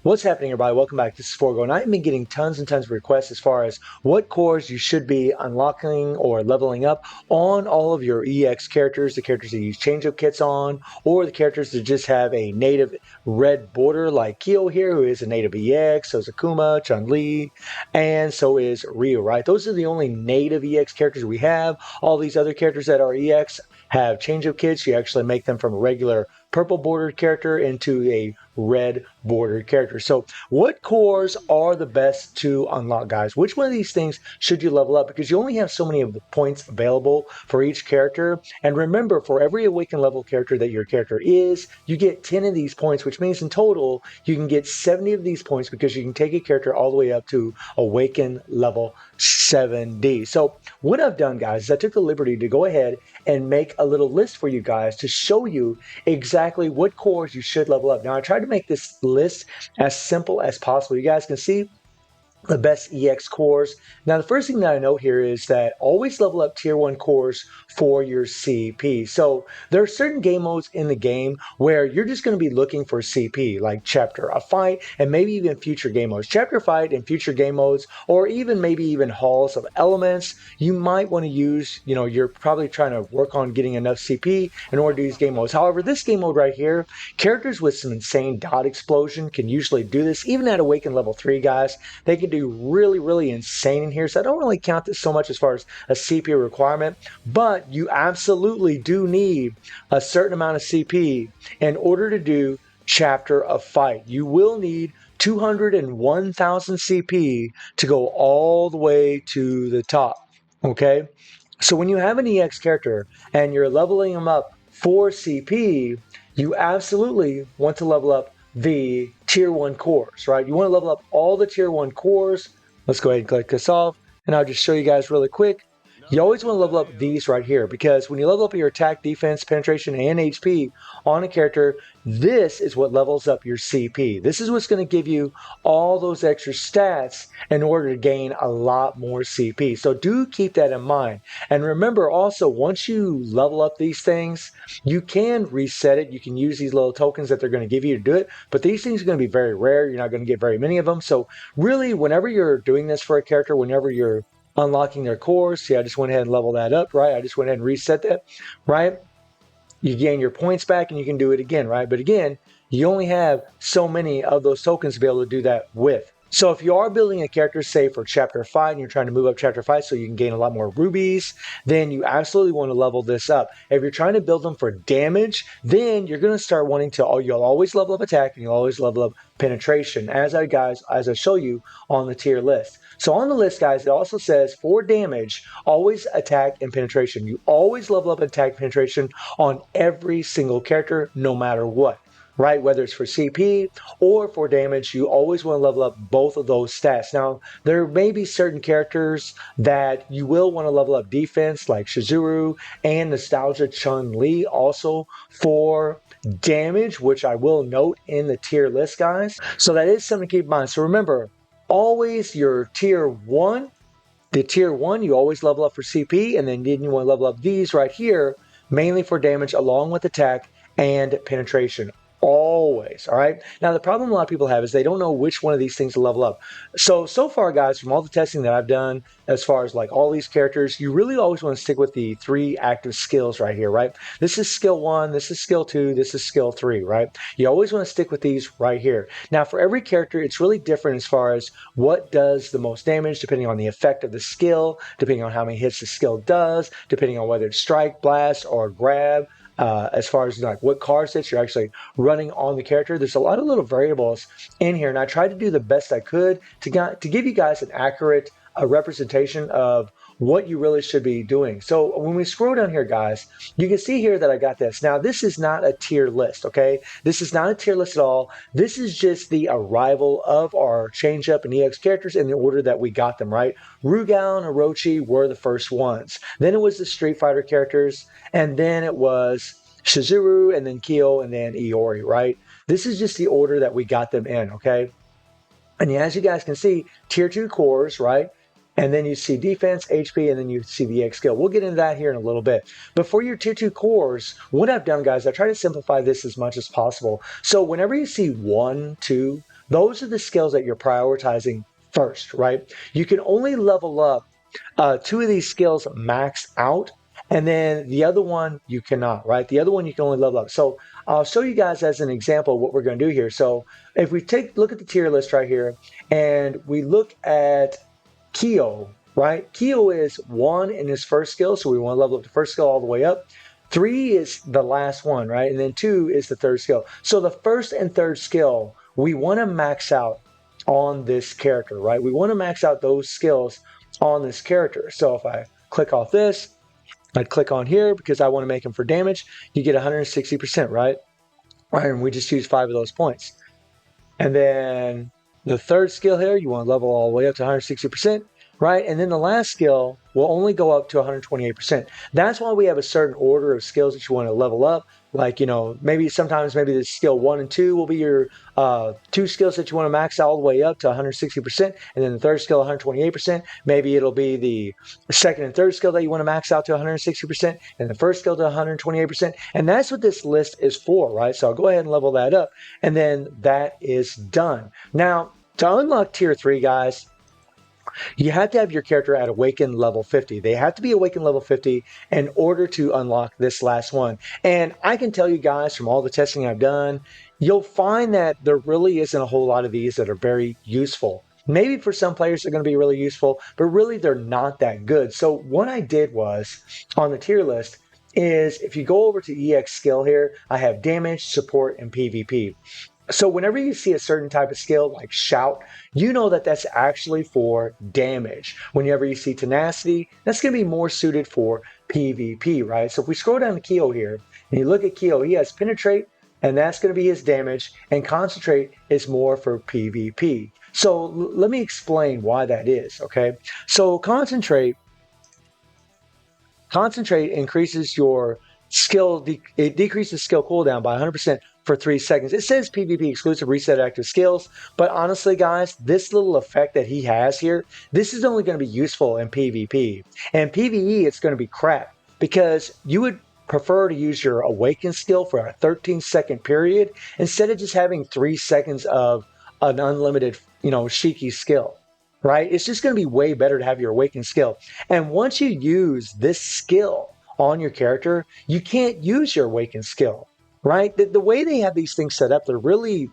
What's happening, everybody? Welcome back. This is Forgo, and I've been getting tons and tons of requests as far as what cores you should be unlocking or leveling up on all of your EX characters, the characters that use change-up kits on, or the characters that just have a native red border like Kyo here, who is a native EX, so is Akuma, Chun-Li, and so is Ryu, right? Those are the only native EX characters we have. All these other characters that are EX have change-up kits. You actually make them from a regular purple bordered character into a red bordered character. So what cores are the best to unlock, guys? Which one of these things should you level up? Because you only have so many of the points available for each character. And remember, for every awakened level character that your character is, you get 10 of these points, which means in total, you can get 70 of these points because you can take a character all the way up to awakened level 7D. So what I've done, guys, is I took the liberty to go ahead and make a little list for you guys to show you exactly what cores you should level up. Now, I tried to make this list as simple as possible. You guys can see the best EX cores. Now, the first thing that I note here is that always level up tier 1 cores for your CP. So there are certain game modes in the game where you're just going to be looking for CP, like chapter, a fight, and maybe even future game modes. Chapter, fight, and future game modes, or even maybe even halls of elements, you might want to use, you're probably trying to work on getting enough CP in order to use game modes. However, this game mode right here, characters with some insane dot explosion can usually do this. Even at Awakened level 3, guys, they can do really, really insane in here. So I don't really count this so much as far as a CP requirement, but you absolutely do need a certain amount of CP in order to do chapter of fight. You will need 201,000 CP to go all the way to the top. Okay? So when you have an EX character and you're leveling them up for CP, you absolutely want to level up the tier 1 cores, right? You want to level up all the tier 1 cores. Let's go ahead and click this off, and I'll just show you guys really quick. You always want to level up these right here, because when you level up your attack, defense, penetration, and HP on a character, this is what levels up your CP. This is what's going to give you all those extra stats in order to gain a lot more CP. So do keep that in mind. And remember also, once you level up these things, you can reset it. You can use these little tokens that they're going to give you to do it, but these things are going to be very rare. You're not going to get very many of them. So really, whenever you're doing this for a character, whenever you're unlocking their cores, see, I just went ahead and leveled that up, right? I just went ahead and reset that, right? You gain your points back and you can do it again, right? But again, you only have so many of those tokens to be able to do that with. So if you are building a character, say for chapter 5, and you're trying to move up chapter 5 so you can gain a lot more rubies, then you absolutely want to level this up. If you're trying to build them for damage, then you're going to start wanting to, you'll always level up attack and you'll always level up penetration, as I show you on the tier list. So on the list, guys, it also says for damage, always attack and penetration. You always level up attack and penetration on every single character, no matter what, right? Whether it's for CP or for damage, you always want to level up both of those stats. Now, there may be certain characters that you will want to level up defense, like Shizuru and Nostalgia Chun-Li, also for damage, which I will note in the tier list, guys. So that is something to keep in mind. So remember, always your tier 1, the tier 1, you always level up for CP, and then you want to level up these right here, mainly for damage along with attack and penetration. Always, all right? Now, the problem a lot of people have is they don't know which one of these things to level up. So far, guys, from all the testing that I've done, as far as like all these characters, you really always want to stick with the 3 active skills right here, right? This is skill 1, this is skill 2, this is skill 3, right? You always want to stick with these right here. Now, for every character, it's really different as far as what does the most damage, depending on the effect of the skill, depending on how many hits the skill does, depending on whether it's strike, blast, or grab. As far as like what card sets you're actually running on the character. There's a lot of little variables in here, and I tried to do the best I could to give you guys an accurate representation of what you really should be doing. So when we scroll down here, guys, you can see here that I got this. Now, this is not a tier list, okay? This is not a tier list at all. This is just the arrival of our change up and EX characters in the order that we got them, right? Rugal and Orochi were the first ones. Then it was the Street Fighter characters, and then it was Shizuru, and then Kyo, and then Iori, right? This is just the order that we got them in, okay? And as you guys can see, tier 2 cores, right? And then you see defense, HP, and then you see the EX skill. We'll get into that here in a little bit. But for your tier 2 cores, what I've done, guys, I try to simplify this as much as possible. So whenever you see 1, 2, those are the skills that you're prioritizing first, right? You can only level up two of these skills max out, and then the other one you cannot, right? The other one you can only level up. So I'll show you guys as an example what we're going to do here. So if we look at the tier list right here, and we look at Kyo, right? Kyo is 1 in his first skill, so we want to level up the first skill all the way up. 3 is the last one, right? And then 2 is the third skill. So the first and third skill, we want to max out on this character, right? We want to max out those skills on this character. So if I click off this, I'd click on here because I want to make him for damage, you get 160%, right? And we just use 5 of those points. And then the third skill here, you want to level all the way up to 160%, right? And then the last skill will only go up to 128%. That's why we have a certain order of skills that you want to level up. Like, you know, maybe the skill 1 and 2 will be your 2 skills that you want to max all the way up to 160%. And then the third skill, 128%. Maybe it'll be the second and third skill that you want to max out to 160%. And the first skill to 128%. And that's what this list is for, right? So I'll go ahead and level that up. And then that is done. Now, to unlock tier 3, guys, you have to have your character at Awaken level 50. They have to be Awaken level 50 in order to unlock this last one. And I can tell you guys from all the testing I've done, you'll find that there really isn't a whole lot of these that are very useful. Maybe for some players they're going to be really useful, but really they're not that good. So what I did was, on the tier list, is if you go over to EX skill here, I have damage, support, and PvP. So whenever you see a certain type of skill like shout, you know that that's actually for damage. Whenever you see tenacity, that's going to be more suited for PvP, right? So if we scroll down to Kyo here, and you look at Kyo, he has penetrate, and that's going to be his damage, and concentrate is more for PvP. So let me explain why that is, okay? So concentrate increases your skill, it decreases skill cooldown by 100% for 3 seconds. It says PvP exclusive, reset active skills, but honestly guys, this little effect that he has here, this is only going to be useful in PvP. And PvE, it's going to be crap, because you would prefer to use your Awaken skill for a 13-second period instead of just having 3 seconds of an unlimited, Shiki skill. Right? It's just going to be way better to have your Awaken skill. And once you use this skill on your character, you can't use your Awaken skill. Right? The way they have these things set up, they're really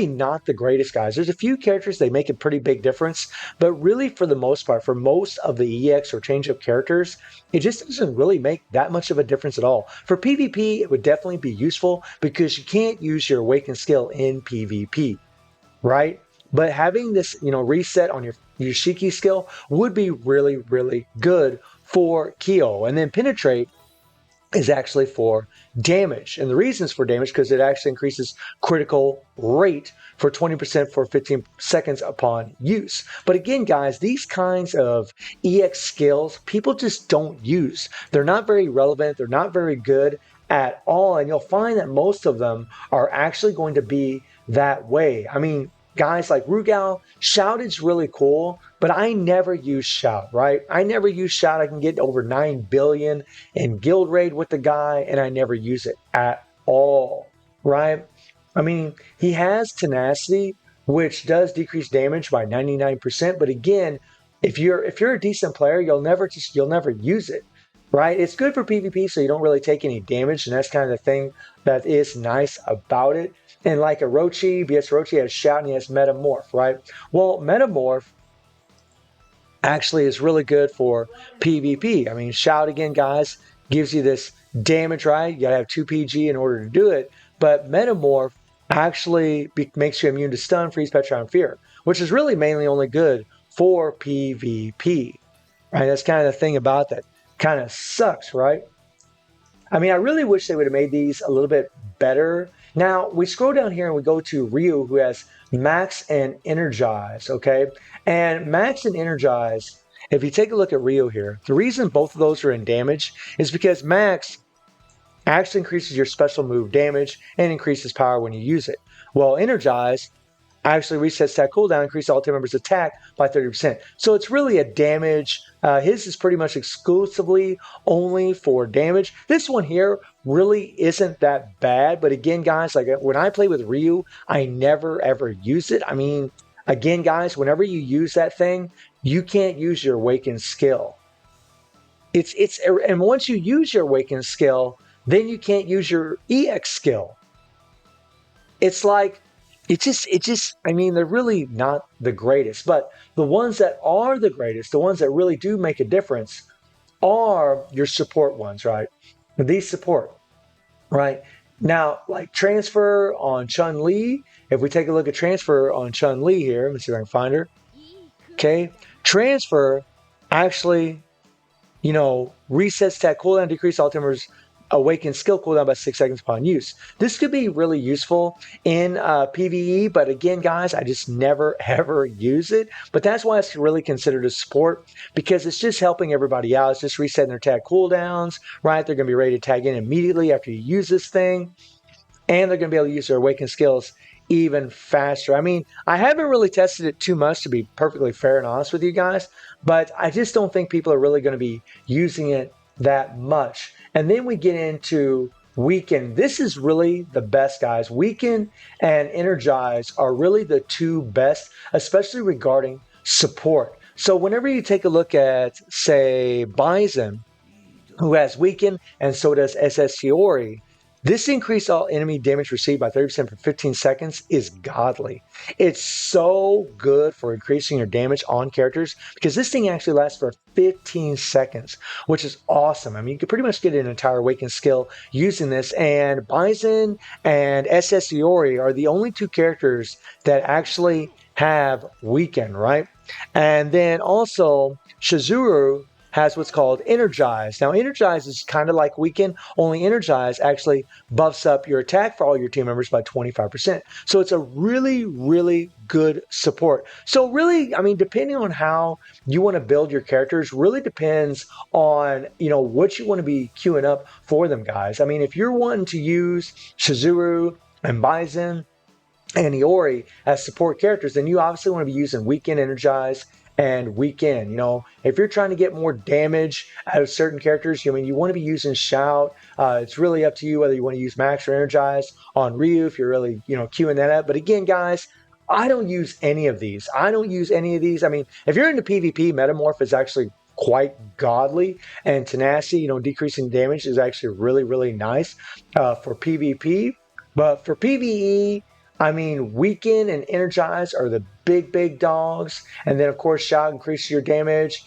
not the greatest, guys. There's a few characters, they make a pretty big difference, but really for the most part, for most of the EX or change-up characters, it just doesn't really make that much of a difference at all. For PvP, it would definitely be useful because you can't use your Awaken skill in PvP, right? But having this, reset on your Shiki skill would be really, really good for Kyo. And then penetrate is actually for damage. And the reasons for damage, because it actually increases critical rate for 20% for 15 seconds upon use. But again, guys, these kinds of EX skills, people just don't use. They're not very relevant. They're not very good at all. And you'll find that most of them are actually going to be that way. I mean, guys like Rugal, Shout is really cool, but I never use Shout, right? I never use Shout. I can get over 9 billion in guild raid with the guy, and I never use it at all, right? I mean, he has tenacity, which does decrease damage by 99%, but again, if you're a decent player, you'll never use it. Right? It's good for PvP, so you don't really take any damage, and that's kind of the thing that is nice about it. And like Orochi, BS Orochi has Shout and he has Metamorph, right? Well, Metamorph actually is really good for PvP. I mean, Shout, again, guys, gives you this damage, right? You gotta have 2 PG in order to do it. But Metamorph actually makes you immune to stun, freeze, petrify, and fear, which is really mainly only good for PvP, right? That's kind of the thing about that. Kind of sucks, right? I mean, I really wish they would have made these a little bit better. Now, we scroll down here and we go to Ryu, who has Max and Energize, okay? And Max and Energize, if you take a look at Ryu here, the reason both of those are in damage is because Max actually increases your special move damage and increases power when you use it. Well, Energize actually resets attack cooldown, increase all team members' attack by 30%. So it's really a damage. His is pretty much exclusively only for damage. This one here really isn't that bad, but again, guys, like when I play with Ryu, I never ever use it. I mean, again, guys, whenever you use that thing, you can't use your Awakened skill. And once you use your Awakened skill, then you can't use your EX skill. It's like I mean, they're really not the greatest, but the ones that are the greatest, the ones that really do make a difference, are your support ones, right? These support, right? Now, like transfer on Chun-Li, if we take a look at transfer on Chun-Li here, let me see if I can find her. Okay, transfer actually, resets attack cooldown, decrease all timers awaken skill cooldown by 6 seconds upon use. This could be really useful in PvE, but again, guys, I just never ever use it. But that's why it's really considered a support, because it's just helping everybody out. It's just resetting their attack cooldowns, right? They're going to be ready to tag in immediately after you use this thing, and they're going to be able to use their awakened skills even faster. I mean, I haven't really tested it too much, to be perfectly fair and honest with you guys, but I just don't think people are really going to be using it that much. And then we get into Weaken. This is really the best, guys. Weaken and Energize are really the two best, especially regarding support. So whenever you take a look at, say, Bison, who has Weaken, and so does SS Shiori, this increased all enemy damage received by 30% for 15 seconds is godly. It's so good for increasing your damage on characters, because this thing actually lasts for 15 seconds, which is awesome. I mean, you could pretty much get an entire Awakened skill using this, and Bison and SS Iori are the only two characters that actually have Weaken, right? And then also Shizuru has what's called Energize. Now, Energize is kind of like Weaken, only Energize actually buffs up your attack for all your team members by 25%. So it's a really, really good support. So really, I mean, depending on how you want to build your characters, really depends on, what you want to be queuing up for them, guys. I mean, if you're wanting to use Shizuru and Bison and Iori as support characters, then you obviously want to be using Weaken, Energize, and Weaken. If you're trying to get more damage out of certain characters, you want to be using Shout. It's really up to you whether you want to use Max or Energize on Ryu if you're really, queuing that up. But again, guys, I don't use any of these. I mean, if you're into PvP, Metamorph is actually quite godly, and Tenacity, decreasing damage is actually really, really nice for PvP. But for PvE, I mean, Weaken and Energize are the big dogs. And then, of course, Shout increases your damage.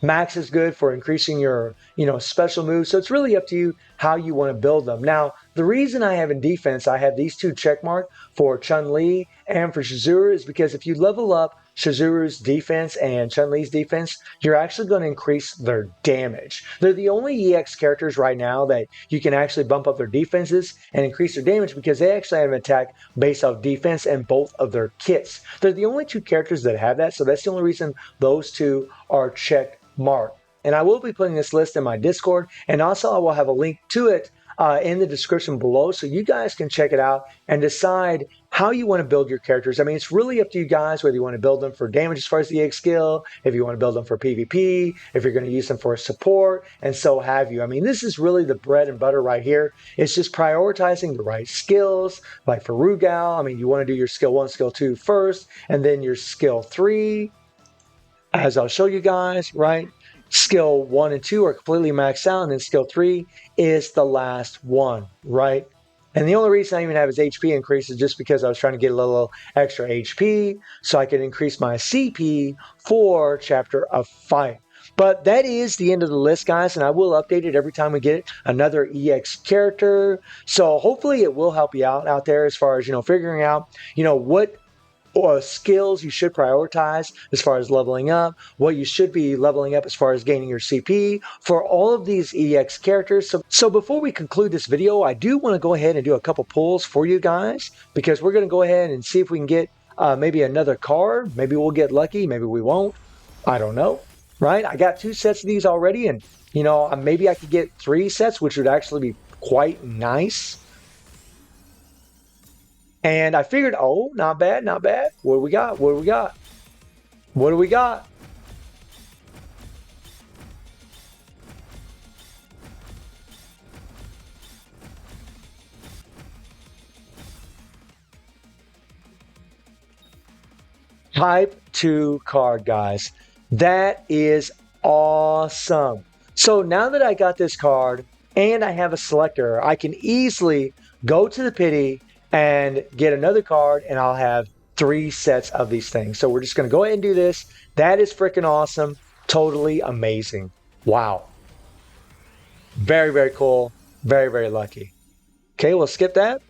Max is good for increasing your, special moves. So it's really up to you how you want to build them. Now, the reason I have in defense, I have these two checkmark for Chun-Li and for Shizuru is because if you level up Shizuru's defense and Chun-Li's defense, you're actually going to increase their damage. They're the only EX characters right now that you can actually bump up their defenses and increase their damage, because they actually have an attack based off defense in both of their kits. They're the only two characters that have that, so that's the only reason those two are check marked. And I will be putting this list in my Discord, and also I will have a link to it in the description below, so you guys can check it out and decide how you want to build your characters. I mean, it's really up to you guys whether you want to build them for damage as far as the EX skill, if you want to build them for PvP, if you're going to use them for support, and so have you. I mean, this is really the bread and butter right here. It's just prioritizing the right skills. Like for Rugal, I mean, you want to do your skill 1, skill 2 first, and then your skill 3, as I'll show you guys, right? Skill 1 and 2 are completely maxed out, and then skill 3 is the last one, right? And the only reason I even have his HP increase is just because I was trying to get a little extra HP so I could increase my CP for Chapter of Fight. But that is the end of the list, guys, and I will update it every time we get another EX character. So hopefully it will help you out there as far as, figuring out, what skills you should prioritize as far as leveling up, what you should be leveling up as far as gaining your CP for all of these EX characters. So before we conclude this video, I do want to go ahead and do a couple pulls for you guys, because we're going to go ahead and see if we can get maybe another card. Maybe we'll get lucky, maybe we won't. I don't know, right? I got 2 sets of these already, and maybe I could get 3 sets, which would actually be quite nice. And I figured, oh, not bad, not bad. What do we got? What do we got? What do we got? Type 2 card, guys. That is awesome. So now that I got this card and I have a selector, I can easily go to the pity and get another card, and I'll have 3 sets of these things. So we're just going to go ahead and do this. That is freaking awesome. Totally amazing. Wow. Very, very cool. Very, very lucky. Okay, we'll skip that.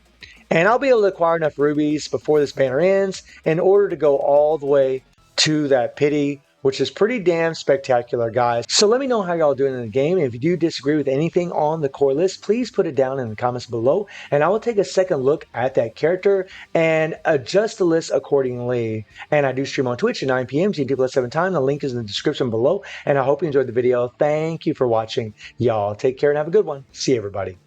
And I'll be able to acquire enough rubies before this banner ends in order to go all the way to that pity, which is pretty damn spectacular, guys. So let me know how y'all doing in the game. And if you do disagree with anything on the core list, please put it down in the comments below. And I will take a second look at that character and adjust the list accordingly. And I do stream on Twitch at 9 p.m. GMT plus 7 time. The link is in the description below. And I hope you enjoyed the video. Thank you for watching. Y'all take care and have a good one. See you, everybody.